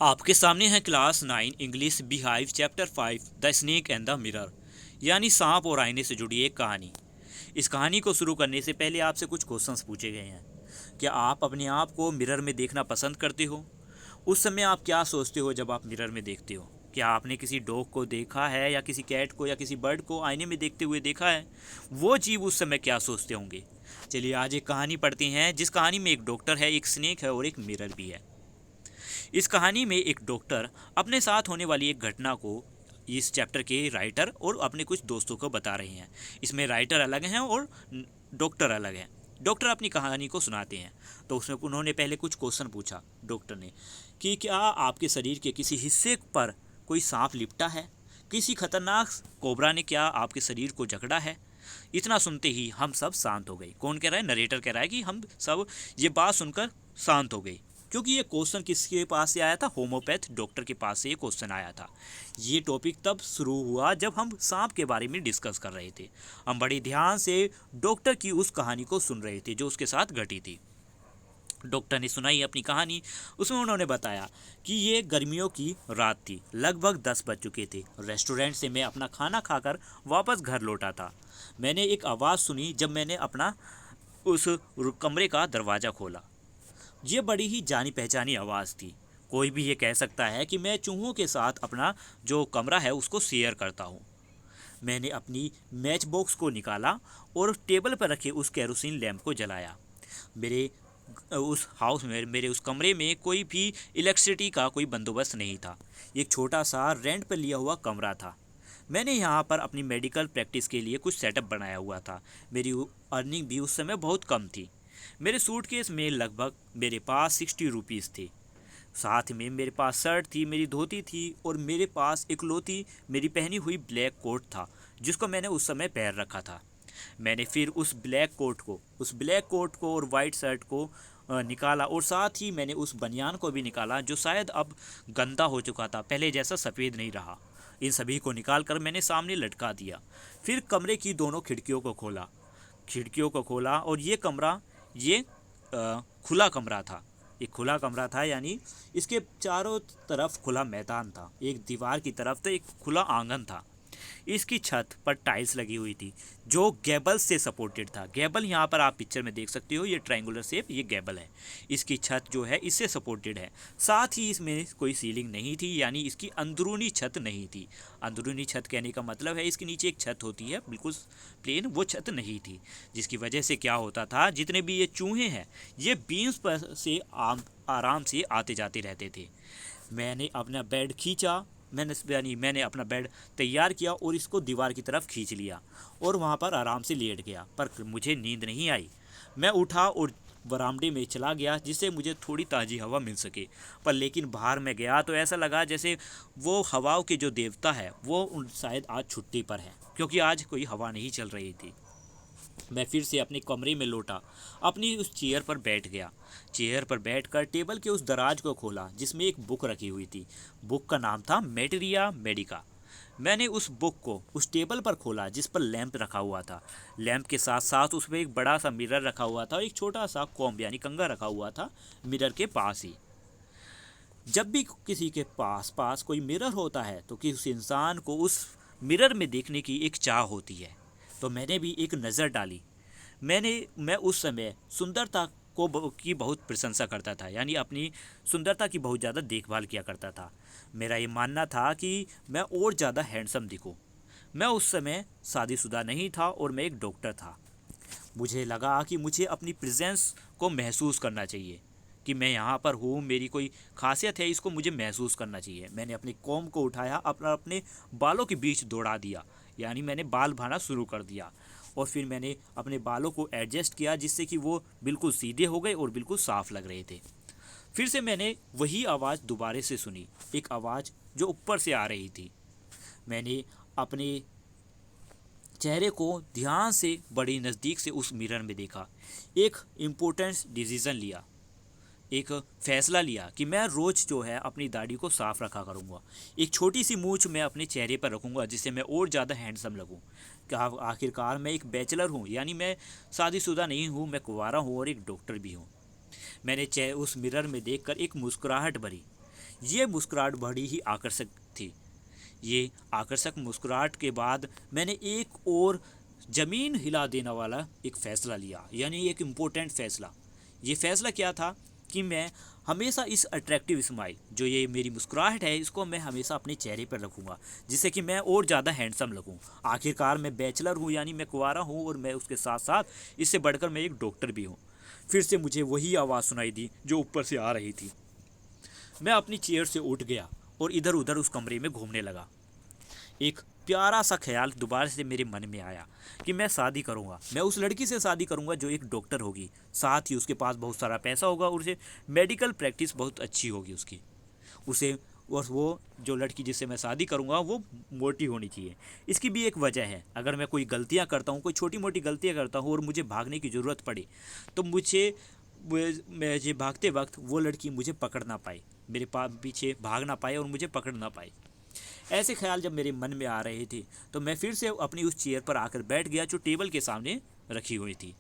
आपके सामने है class 9 English beehive chapter 5 the snake and the mirror, यानी सांप और आईने से जुड़ी एक कहानी। इस कहानी को शुरू करने से पहले आपसे कुछ क्वेश्चंस पूछे गए हैं। क्या आप अपने आप को मिरर में देखना पसंद करते हो? उस समय आप क्या सोचते हो जब आप मिरर में देखते हो? क्या आपने किसी डॉग को देखा है या किसी कैट को या किसी बर्ड को आईने में देखते हुए देखा है? वो जीव उस समय क्या सोचते होंगे? चलिए आज एक कहानी पढ़ते हैं, जिस कहानी में एक डॉक्टर है, एक स्नेक है और एक मिरर भी है। इस कहानी में एक डॉक्टर अपने साथ होने वाली एक घटना को इस चैप्टर के राइटर और अपने कुछ दोस्तों को बता रहे हैं। इसमें राइटर अलग हैं और डॉक्टर अलग हैं। डॉक्टर अपनी कहानी को सुनाते हैं। तो उसमें उन्होंने पहले कुछ क्वेश्चन पूछा डॉक्टर ने कि क्या आपके शरीर के किसी हिस्से पर कोई सांप लिपटा है? किसी खतरनाक कोबरा ने क्या आपके शरीर को जकड़ा है? इतना सुनते ही हम सब शांत हो गए। कौन कह रहा है? नरेटर कह रहा है कि हम सब ये बात सुनकर शांत हो गए, क्योंकि ये क्वेश्चन किसके पास से आया था? होम्योपैथ डॉक्टर के पास से ये क्वेश्चन आया था। ये टॉपिक तब शुरू हुआ जब हम सांप के बारे में डिस्कस कर रहे थे। हम बड़ी ध्यान से डॉक्टर की उस कहानी को सुन रहे थे जो उसके साथ घटी थी। डॉक्टर ने सुनाई अपनी कहानी। उसमें उन्होंने बताया कि ये गर्मियों की रात थी, लगभग 10 बज चुके थे। रेस्टोरेंट से मैं अपना खाना खाकर वापस घर लौटा था। मैंने एक आवाज़ सुनी जब मैंने अपना उस कमरे का दरवाज़ा खोला। ये बड़ी ही जानी पहचानी आवाज़ थी। कोई भी ये कह सकता है कि मैं चूहों के साथ अपना जो कमरा है उसको शेयर करता हूँ। मैंने अपनी मैच बॉक्स को निकाला और टेबल पर रखे उस केरोसिन लैंप को जलाया। मेरे उस हाउस में, मेरे उस कमरे में कोई भी इलेक्ट्रिसिटी का कोई बंदोबस्त नहीं था। एक छोटा सा रेंट पर लिया हुआ कमरा था। मैंने यहाँ पर अपनी मेडिकल प्रैक्टिस के लिए कुछ सेटअप बनाया हुआ था। मेरी अर्निंग भी उस समय बहुत कम थी। मेरे सूटकेस में लगभग मेरे पास 60 रुपीज़ थे। साथ में मेरे पास शर्ट थी, मेरी धोती थी और मेरे पास इकलौती मेरी पहनी हुई ब्लैक कोट था, जिसको मैंने उस समय पहन रखा था। मैंने फिर उस ब्लैक कोट को और वाइट शर्ट को निकाला, और साथ ही मैंने उस बनियान को भी निकाला जो शायद अब गंदा हो चुका था, पहले जैसा सफ़ेद नहीं रहा। इन सभी को निकाल कर मैंने सामने लटका दिया। फिर कमरे की दोनों खिड़कियों को खोला और ये खुला कमरा था। एक खुला कमरा था, यानी इसके चारों तरफ खुला मैदान था। एक दीवार की तरफ तो एक खुला आंगन था। इसकी छत पर टाइल्स लगी हुई थी जो गैबल से सपोर्टेड था। गैबल यहाँ पर आप पिक्चर में देख सकते हो, ये ट्रायंगुलर शेप, ये गैबल है। इसकी छत जो है इससे सपोर्टेड है। साथ ही इसमें कोई सीलिंग नहीं थी, यानी इसकी अंदरूनी छत नहीं थी। अंदरूनी छत कहने का मतलब है इसके नीचे एक छत होती है बिल्कुल प्लेन, वो छत नहीं थी। जिसकी वजह से क्या होता था, जितने भी ये चूहे हैं ये बीम्स पर से आराम से आते जाते रहते थे। मैंने अपना बेड खींचा, मैंने अपना बेड तैयार किया और इसको दीवार की तरफ खींच लिया और वहाँ पर आराम से लेट गया। पर मुझे नींद नहीं आई। मैं उठा और बरामदे में चला गया जिससे मुझे थोड़ी ताज़ी हवा मिल सके। पर लेकिन बाहर में गया तो ऐसा लगा जैसे वो हवाओं के जो देवता है वो शायद आज छुट्टी पर है, क्योंकि आज कोई हवा नहीं चल रही थी। मैं फिर से अपने कमरे में लौटा, अपनी उस चेयर पर बैठ गया। चेयर पर बैठकर टेबल के उस दराज को खोला जिसमें एक बुक रखी हुई थी। बुक का नाम था मेटेरिया मेडिका। मैंने उस बुक को उस टेबल पर खोला जिस पर लैंप रखा हुआ था। लैंप के साथ साथ उसमें एक बड़ा सा मिरर रखा हुआ था और एक छोटा सा कॉम्ब यानी कंघा रखा हुआ था मिरर के पास ही। जब भी किसी के पास कोई मिरर होता है तो कि उस इंसान को उस मिरर में देखने की एक चाह होती है। तो मैंने भी एक नज़र डाली। मैं उस समय सुंदरता की बहुत प्रशंसा करता था, यानी अपनी सुंदरता की बहुत ज़्यादा देखभाल किया करता था। मेरा ये मानना था कि मैं और ज़्यादा हैंडसम दिखूं। मैं उस समय शादीशुदा नहीं था और मैं एक डॉक्टर था। मुझे लगा कि मुझे अपनी प्रेजेंस को महसूस करना चाहिए कि मैं यहाँ पर हूँ, मेरी कोई खासियत है, इसको मुझे महसूस करना चाहिए। मैंने अपने कॉम को उठाया, अपने बालों के बीच दौड़ा दिया, यानी मैंने बाल भाना शुरू कर दिया। और फिर मैंने अपने बालों को एडजस्ट किया जिससे कि वो बिल्कुल सीधे हो गए और बिल्कुल साफ लग रहे थे। फिर से मैंने वही आवाज़ दोबारा से सुनी, एक आवाज़ जो ऊपर से आ रही थी। मैंने अपने चेहरे को ध्यान से बड़ी नज़दीक से उस मिरर में देखा। एक इम्पोर्टेंट डिसीज़न लिया, एक फ़ैसला लिया कि मैं रोज़ जो है अपनी दाढ़ी को साफ़ रखा करूँगा। एक छोटी सी मूंछ मैं अपने चेहरे पर रखूँगा जिससे मैं और ज़्यादा हैंडसम लगूँ। क्या आखिरकार मैं एक बैचलर हूँ, यानी मैं शादीशुदा नहीं हूँ, मैं कुंवारा हूँ और एक डॉक्टर भी हूँ। मैंने उस मिरर में देखकर एक मुस्कुराहट भरी, ये मुस्कुराहट बड़ी ही आकर्षक थी। ये आकर्षक मुस्कुराहट के बाद मैंने एक और ज़मीन हिला देने वाला एक फ़ैसला लिया, यानी एक इम्पोर्टेंट फ़ैसला। ये फ़ैसला क्या था कि मैं हमेशा इस अट्रैक्टिव स्माइल, जो ये मेरी मुस्कुराहट है, इसको मैं हमेशा अपने चेहरे पर रखूँगा, जिससे कि मैं और ज़्यादा हैंडसम लगूँ। आखिरकार मैं बैचलर हूँ, यानी मैं कुंवारा हूँ, और मैं उसके साथ साथ इससे बढ़कर मैं एक डॉक्टर भी हूँ। फिर से मुझे वही आवाज़ सुनाई दी जो ऊपर से आ रही थी। मैं अपनी चेयर से उठ गया और इधर उधर उस कमरे में घूमने लगा। एक प्यारा सा ख्याल दोबारा से मेरे मन में आया कि मैं शादी करूंगा। मैं उस लड़की से शादी करूंगा जो एक डॉक्टर होगी, साथ ही उसके पास बहुत सारा पैसा होगा और उसे मेडिकल प्रैक्टिस बहुत अच्छी होगी उसकी। उसे और वो जो लड़की जिससे मैं शादी करूंगा वो मोटी होनी चाहिए। इसकी भी एक वजह है, अगर मैं कोई गलतियां करता हूं, कोई छोटी मोटी गलतियां करता हूं और मुझे भागने की ज़रूरत पड़े, तो मुझे भागते वक्त वो लड़की मुझे पकड़ ना पाए, मेरे पीछे भाग ना पाए और मुझे पकड़ ना पाए। ऐसे ख्याल जब मेरे मन में आ रहे थे तो मैं फिर से अपनी उस चेयर पर आकर बैठ गया जो टेबल के सामने रखी हुई थी।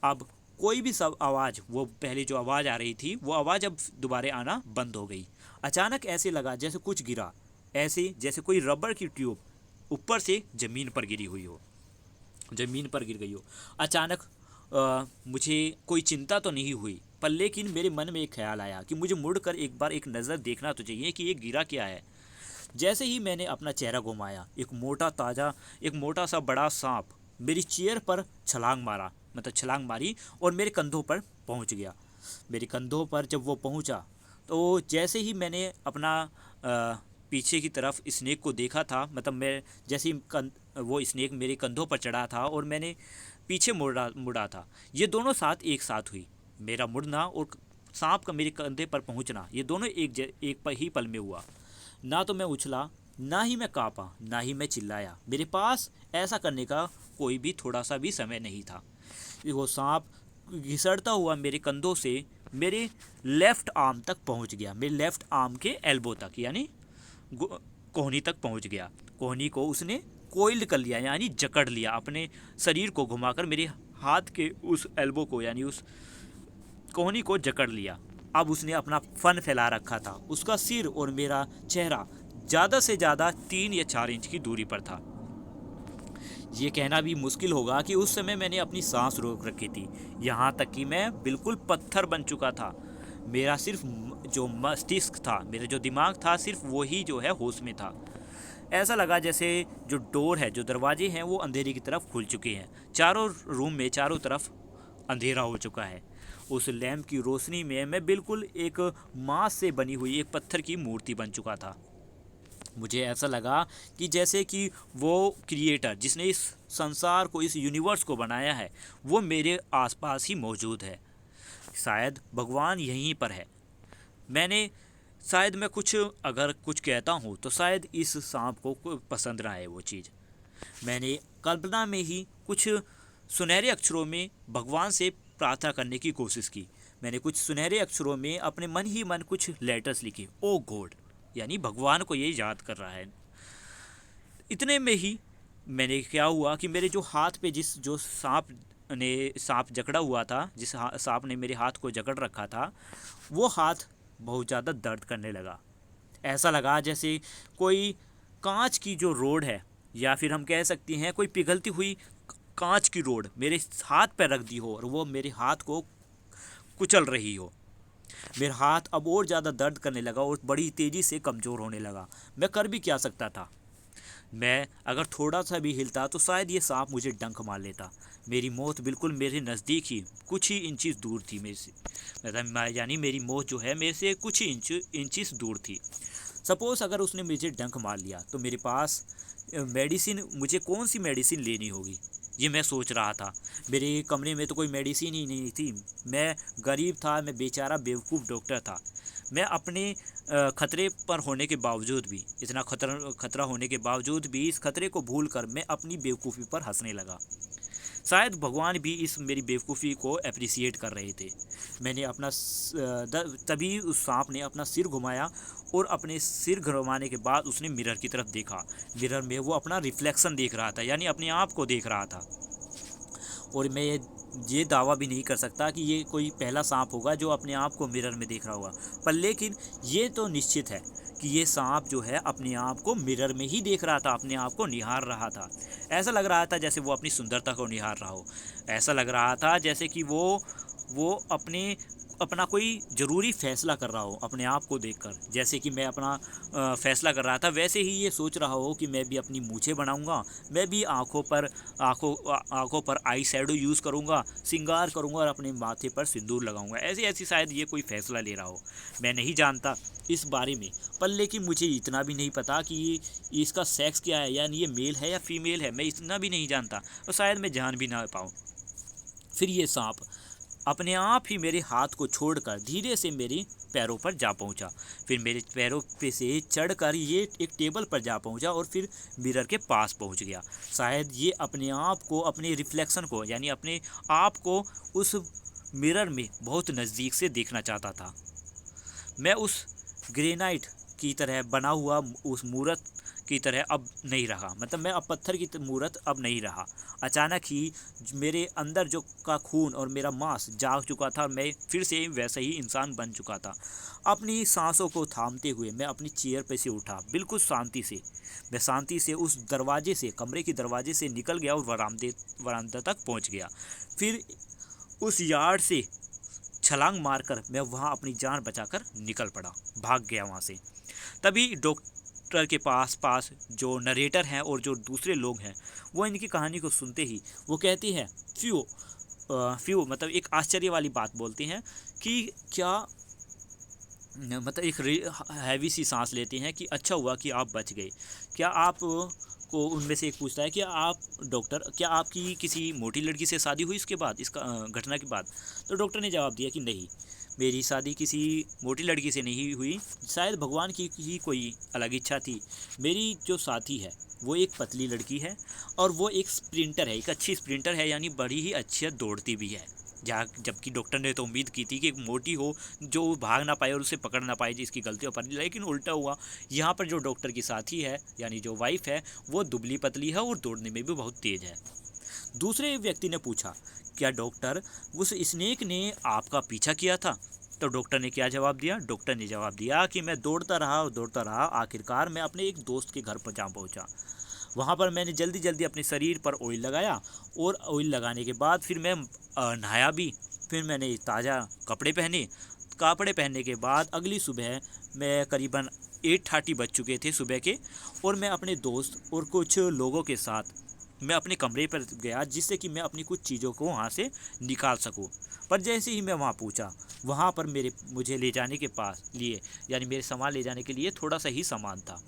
अब कोई भी सब आवाज़, वो पहले जो आवाज़ आ रही थी वो आवाज़ अब दोबारा आना बंद हो गई। अचानक ऐसे लगा जैसे कुछ गिरा, ऐसे जैसे कोई रबर की ट्यूब ऊपर से ज़मीन पर गिरी हुई हो, ज़मीन पर गिर गई हो। अचानक मुझे कोई चिंता तो नहीं हुई, पर लेकिन मेरे मन में एक ख्याल आया कि मुझे मुड़कर एक बार एक नज़र देखना तो चाहिए कि ये गिरा क्या है। जैसे ही मैंने अपना चेहरा घुमाया, एक मोटा सा बड़ा सांप मेरी चेयर पर छलांग मारी और मेरे कंधों पर पहुंच गया। मेरे कंधों पर जब वो पहुंचा तो जैसे ही मैंने अपना पीछे की तरफ स्नेक को देखा था, मतलब मैं जैसे ही वो स्नेक मेरे कंधों पर चढ़ा था और मैंने पीछे मुड़ा था, ये दोनों एक साथ हुई। मेरा मुड़ना और सांप का मेरे कंधे पर पहुंचना, ये दोनों एक ही पल में हुआ। ना तो मैं उछला, ना ही मैं काँपा, ना ही मैं चिल्लाया। मेरे पास ऐसा करने का कोई भी थोड़ा सा भी समय नहीं था। वो सांप घिसड़ता हुआ मेरे कंधों से मेरे लेफ़्ट आर्म तक पहुंच गया, मेरे लेफ़्ट आर्म के एल्बो तक, यानी कोहनी तक पहुंच गया। कोहनी को उसने कोइल्ड कर लिया, यानी जकड़ लिया, अपने शरीर को घुमाकर मेरे हाथ के उस एल्बो को, यानी उस कोहनी को जकड़ लिया। अब उसने अपना फन फैला रखा था। उसका सिर और मेरा चेहरा ज़्यादा से ज़्यादा 3 या 4 इंच की दूरी पर था। ये कहना भी मुश्किल होगा कि उस समय मैंने अपनी सांस रोक रखी थी, यहाँ तक कि मैं बिल्कुल पत्थर बन चुका था। मेरा सिर्फ जो मस्तिष्क था, मेरा जो दिमाग था, सिर्फ वही जो है होश में था। ऐसा लगा जैसे जो डोर है, जो दरवाजे हैं, वो अंधेरे की तरफ खुल चुके हैं। चारों रूम में चारों तरफ अंधेरा हो चुका है। उस लैंप की रोशनी में मैं बिल्कुल एक मांस से बनी हुई एक पत्थर की मूर्ति बन चुका था। मुझे ऐसा लगा कि जैसे कि वो क्रिएटर जिसने इस संसार को, इस यूनिवर्स को बनाया है, वो मेरे आसपास ही मौजूद है। शायद भगवान यहीं पर है। शायद मैं अगर कुछ कहता हूँ तो शायद इस सांप को पसंद ना आए वो चीज़। मैंने कल्पना में ही कुछ सुनहरे अक्षरों में भगवान से प्रार्थना करने की कोशिश की। मैंने कुछ सुनहरे अक्षरों में अपने मन ही मन कुछ लेटर्स लिखे, ओ गॉड, यानी भगवान को ये याद कर रहा है। इतने में ही मैंने क्या हुआ कि मेरे जो हाथ पे जो सांप जकड़ा हुआ था, जिस सांप ने मेरे हाथ को जकड़ रखा था, वो हाथ बहुत ज़्यादा दर्द करने लगा। ऐसा लगा जैसे कोई कांच की जो रोड है, या फिर हम कह सकते हैं कोई पिघलती हुई कांच की रोड मेरे हाथ पर रख दी हो और वो मेरे हाथ को कुचल रही हो। मेरा हाथ अब और ज़्यादा दर्द करने लगा और बड़ी तेज़ी से कमज़ोर होने लगा। मैं कर भी क्या सकता था? मैं अगर थोड़ा सा भी हिलता तो शायद ये सांप मुझे डंक मार लेता। मेरी मौत बिल्कुल मेरे नज़दीक ही कुछ ही इंचेस दूर थी मेरे से, मतलब यानी मेरी मौत जो है मेरे से कुछ ही इंचेस दूर थी। सपोज़ अगर उसने मुझे डंक मार लिया तो मेरे पास मुझे कौन सी मेडिसिन लेनी होगी, ये मैं सोच रहा था। मेरे कमरे में तो कोई मेडिसिन ही नहीं थी। मैं गरीब था, मैं बेचारा बेवकूफ़ डॉक्टर था। मैं अपने खतरे पर होने के बावजूद भी, इतना खतरा होने के बावजूद भी, इस खतरे को भूलकर मैं अपनी बेवकूफ़ी पर हंसने लगा। शायद भगवान भी इस मेरी बेवकूफ़ी को अप्रिसिएट कर रहे थे। तभी उस सांप ने अपना सिर घुमाया और अपने सिर घुमाने के बाद उसने मिरर की तरफ देखा। मिरर में वो अपना रिफ्लेक्शन देख रहा था, यानी अपने आप को देख रहा था। और मैं ये दावा भी नहीं कर सकता कि ये कोई पहला सांप होगा जो अपने आप को मिरर में देख रहा होगा। पर लेकिन ये तो निश्चित है कि ये सांप जो है अपने आप को मिरर में ही देख रहा था, अपने आप को निहार रहा था। ऐसा लग रहा था जैसे वो अपनी सुंदरता को निहार रहा हो। ऐसा लग रहा था जैसे कि वो अपना कोई ज़रूरी फ़ैसला कर रहा हो अपने आप को देखकर। जैसे कि मैं अपना फ़ैसला कर रहा था, वैसे ही ये सोच रहा हो कि मैं भी अपनी मूछें बनाऊंगा, मैं भी आँखों पर आई शैडो यूज़ करूंगा, श्रृंगार करूंगा और अपने माथे पर सिंदूर लगाऊंगा। ऐसे ऐसी शायद ये कोई फ़ैसला ले रहा हो। मैं नहीं जानता इस बारे में, पर लेकिन मुझे इतना भी नहीं पता कि इसका सेक्स क्या है, यानी ये मेल है या फीमेल है, मैं इतना भी नहीं जानता और शायद मैं जान भी ना पाऊँ। फिर ये सांप अपने आप ही मेरे हाथ को छोड़कर धीरे से मेरे पैरों पर जा पहुंचा। फिर मेरे पैरों पे से चढ़कर ये एक टेबल पर जा पहुंचा और फिर मिरर के पास पहुंच गया। शायद ये अपने आप को, अपने रिफ्लेक्शन को, यानी अपने आप को उस मिरर में बहुत नज़दीक से देखना चाहता था। मैं उस ग्रेनाइट की तरह बना हुआ उस मूर्त की तरह अब नहीं रहा, मतलब मैं अब पत्थर की मूर्त अब नहीं रहा। अचानक ही मेरे अंदर जो का खून और मेरा मांस जाग चुका था, मैं फिर से वैसा ही इंसान बन चुका था। अपनी सांसों को थामते हुए मैं अपनी चेयर पर से उठा, बिल्कुल शांति से। मैं शांति से उस दरवाजे से, कमरे के दरवाजे से निकल गया और वरांदा तक पहुंच गया। फिर उस यार्ड से छलांग मारकर मैं वहां अपनी जान बचाकर निकल पड़ा, भाग गया वहां से। तभी डॉक्टर के पास जो नरेटर हैं और जो दूसरे लोग हैं, वो इनकी कहानी को सुनते ही वो कहती हैं फ्यू मतलब एक आश्चर्य वाली बात बोलती हैं कि क्या, मतलब एक हैवी सी सांस लेती हैं कि अच्छा हुआ कि आप बच गए। क्या आप को उनमें से एक पूछता है कि आप डॉक्टर, क्या आपकी किसी मोटी लड़की से शादी हुई इसके बाद, इसका घटना के बाद? तो डॉक्टर ने जवाब दिया कि नहीं, मेरी शादी किसी मोटी लड़की से नहीं हुई, शायद भगवान की ही कोई अलग इच्छा थी। मेरी जो साथी है वो एक पतली लड़की है और वो एक स्प्रिंटर है, एक अच्छी स्प्रिंटर है, यानी बड़ी ही अच्छी दौड़ती भी है। जबकि डॉक्टर ने तो उम्मीद की थी कि एक मोटी हो जो भाग ना पाए और उसे पकड़ ना पाए जिसकी गलती हो पर, लेकिन उल्टा हुआ। यहाँ पर जो डॉक्टर की साथी है, यानी जो वाइफ है, वो दुबली पतली है और दौड़ने में भी बहुत तेज़ है। दूसरे व्यक्ति ने पूछा, क्या डॉक्टर उस स्नेक ने आपका पीछा किया था? तो डॉक्टर ने क्या जवाब दिया? डॉक्टर ने जवाब दिया कि मैं दौड़ता रहा और दौड़ता रहा, आखिरकार मैं अपने एक दोस्त के घर पर जा पहुँचा। वहाँ पर मैंने जल्दी जल्दी अपने शरीर पर ऑयल लगाया और ऑयल लगाने के बाद फिर मैं नहाया भी। फिर मैंने ताज़ा कपड़े पहनने के बाद अगली सुबह मैं करीबन 8:30 बज चुके थे सुबह के, और मैं अपने दोस्त और कुछ लोगों के साथ मैं अपने कमरे पर गया, जिससे कि मैं अपनी कुछ चीज़ों को वहाँ से निकाल सकूँ। पर जैसे ही मैं वहाँ पहुँचा, वहाँ पर मुझे ले जाने के यानी मेरे सामान ले जाने के लिए थोड़ा सा ही सामान था।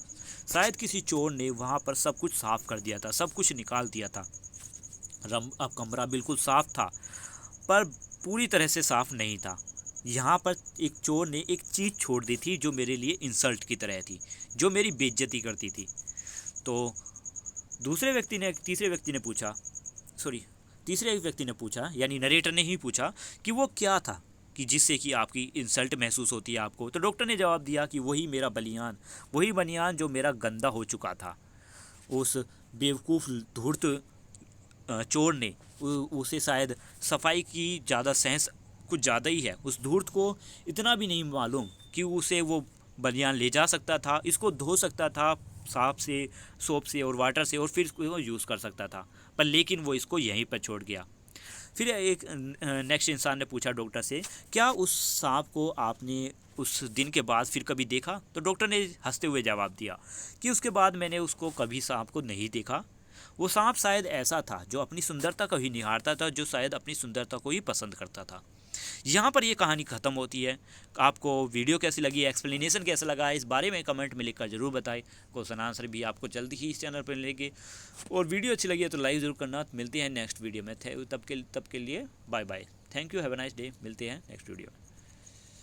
शायद किसी चोर ने वहाँ पर सब कुछ साफ़ कर दिया था, सब कुछ निकाल दिया था। अब कमरा बिल्कुल साफ़ था, पर पूरी तरह से साफ़ नहीं था। यहाँ पर एक चोर ने एक चीज़ छोड़ दी थी जो मेरे लिए इंसल्ट की तरह थी, जो मेरी बेइज्जती करती थी। तो तीसरे व्यक्ति ने पूछा, यानी नरेटर ने ही पूछा कि वो क्या था कि जिससे कि आपकी इंसल्ट महसूस होती है आपको? तो डॉक्टर ने जवाब दिया कि वही बनियान जो मेरा गंदा हो चुका था। उस बेवकूफ़ धूर्त चोर ने उसे शायद सफाई की ज़्यादा सेंस कुछ ज़्यादा ही है। उस धूर्त को इतना भी नहीं मालूम कि उसे वो बनियान ले जा सकता था, इसको धो सकता था सोप से और वाटर से, और फिर इसको यूज़ कर सकता था, पर लेकिन वो इसको यहीं पर छोड़ गया। फिर एक नेक्स्ट इंसान ने पूछा डॉक्टर से, क्या उस सांप को आपने उस दिन के बाद फिर कभी देखा? तो डॉक्टर ने हंसते हुए जवाब दिया कि उसके बाद मैंने उसको कभी सांप को नहीं देखा। वो सांप शायद ऐसा था जो अपनी सुंदरता को ही निहारता था, जो शायद अपनी सुंदरता को ही पसंद करता था। यहाँ पर ये कहानी ख़त्म होती है। आपको वीडियो कैसी लगी, एक्सप्लेनेशन कैसा लगा, इस बारे में कमेंट में लिखकर ज़रूर बताएं। क्वेश्चन आंसर भी आपको जल्दी ही इस चैनल पर मिलेंगे, और वीडियो अच्छी लगी है तो लाइक ज़रूर करना। मिलते हैं नेक्स्ट वीडियो में, तब के लिए bye bye, thank you, have a nice day. मिलते हैं नेक्स्ट वीडियो में।